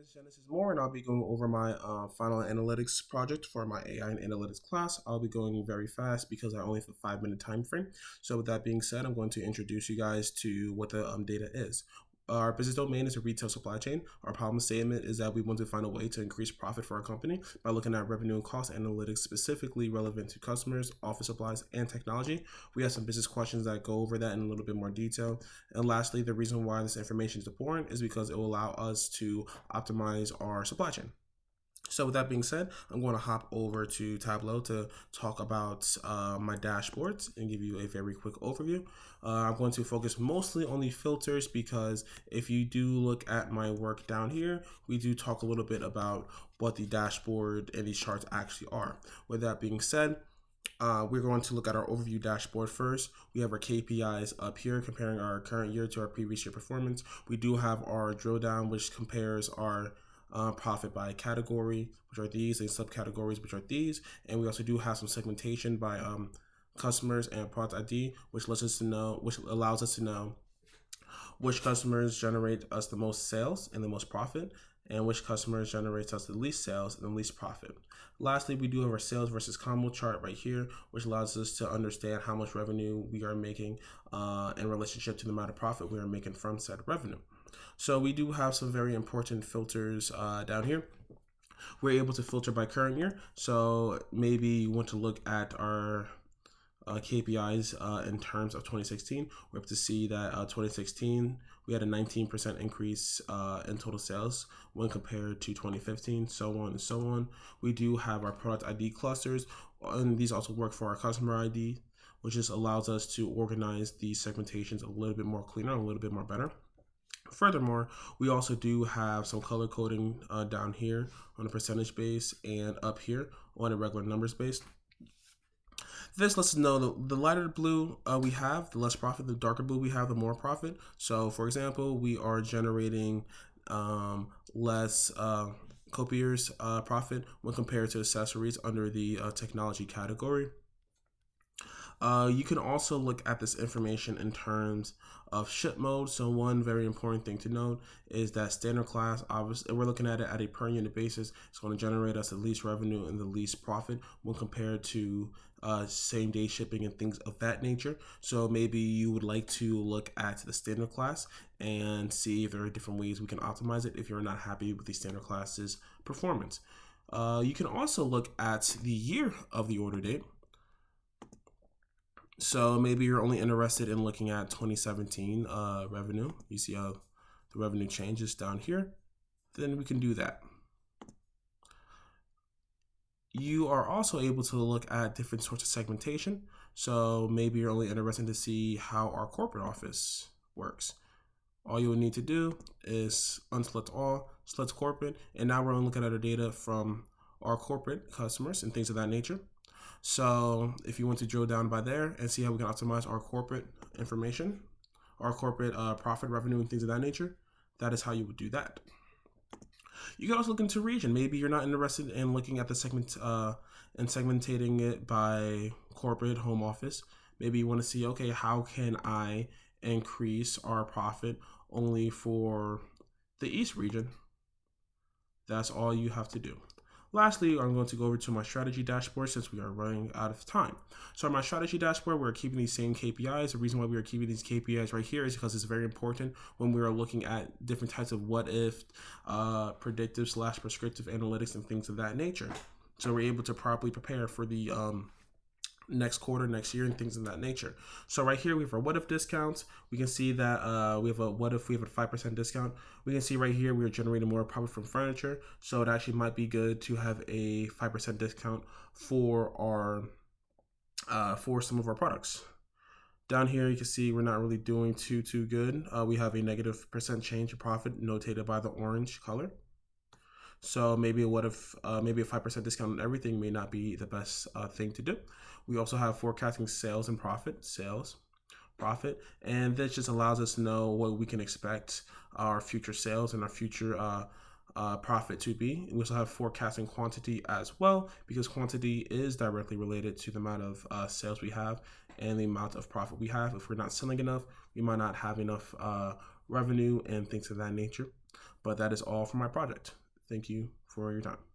is Genesis Moore, and I'll be going over my final analytics project for my AI and analytics class. I'll be going very fast because I only have a 5 minute time frame. So, with that being said, I'm going to introduce you guys to what the data is. Our business domain is a retail supply chain. Our problem statement is that we want to find a way to increase profit for our company by looking at revenue and cost analytics specifically relevant to customers, office supplies, and technology. We have some business questions that go over that in a little bit more detail. And lastly, the reason why this information is important is because it will allow us to optimize our supply chain. So with that being said, I'm going to hop over to Tableau to talk about my dashboards and give you a very quick overview. I'm going to focus mostly on the filters because if you do look at my work down here, we do talk a little bit about what the dashboard and these charts actually are. With that being said, we're going to look at our overview dashboard first. We have our KPIs up here comparing our current year to our previous year performance. We do have our drill down, which compares our profit by category, which are these, and subcategories, which are these. And we also do have some segmentation by customers and product ID, which allows us to know which customers generate us the most sales and the most profit, and which customers generates us the least sales and the least profit. Lastly, we do have our sales versus combo chart right here, which allows us to understand how much revenue we are making in relationship to the amount of profit we are making from said revenue. So we do have some very important filters down here. We're able to filter by current year. So maybe you want to look at our KPIs in terms of 2016. We're able to see that 2016, we had a 19% increase in total sales when compared to 2015, so on and so on. We do have our product ID clusters, and these also work for our customer ID, which just allows us to organize these segmentations a little bit more cleaner, a little bit more better. Furthermore, we also do have some color coding down here on a percentage base and up here on a regular numbers base. This lets us know the lighter blue we have, the less profit, the darker blue we have, the more profit. So for example, we are generating less copiers profit when compared to accessories under the technology category. You can also look at this information in terms of ship mode. So one very important thing to note is that standard class, obviously, we're looking at it at a per unit basis. It's going to generate us the least revenue and the least profit when compared to same day shipping and things of that nature. So maybe you would like to look at the standard class and see if there are different ways we can optimize it if you're not happy with the standard class's performance. You can also look at the year of the order date. So maybe you're only interested in looking at 2017 revenue. You see how the revenue changes down here. Then we can do that. You are also able to look at different sorts of segmentation. So maybe you're only interested to see how our corporate office works. All you will need to do is unselect all, select corporate, and now we're only looking at our data from our corporate customers and things of that nature. So if you want to drill down by there and see how we can optimize our corporate information, our corporate profit, revenue, and things of that nature, that is how you would do that. You can also look into region. Maybe you're not interested in looking at the segment and segmentating it by corporate, home office. Maybe you want to see, okay, how can I increase our profit only for the East region? That's all you have to do. Lastly, I'm going to go over to my strategy dashboard since we are running out of time. So on my strategy dashboard, we're keeping these same KPIs. The reason why we are keeping these KPIs right here is because it's very important when we are looking at different types of what if, predictive / prescriptive analytics and things of that nature. So we're able to properly prepare for the next quarter, next year, and things of that nature. So right here we have our what if discounts. We can see that we have a what if we have a 5% discount. We can see right here we are generating more profit from furniture. So it actually might be good to have a 5% discount for our for some of our products. Down here you can see we're not really doing too good. We have a negative % change in profit notated by the orange color. So maybe what if maybe a 5% discount on everything may not be the best thing to do. We also have forecasting sales and profit, and this just allows us to know what we can expect our future sales and our future profit to be. We also have forecasting quantity as well, because quantity is directly related to the amount of sales we have and the amount of profit we have. If we're not selling enough, we might not have enough revenue and things of that nature. But that is all for my project. Thank you for your time.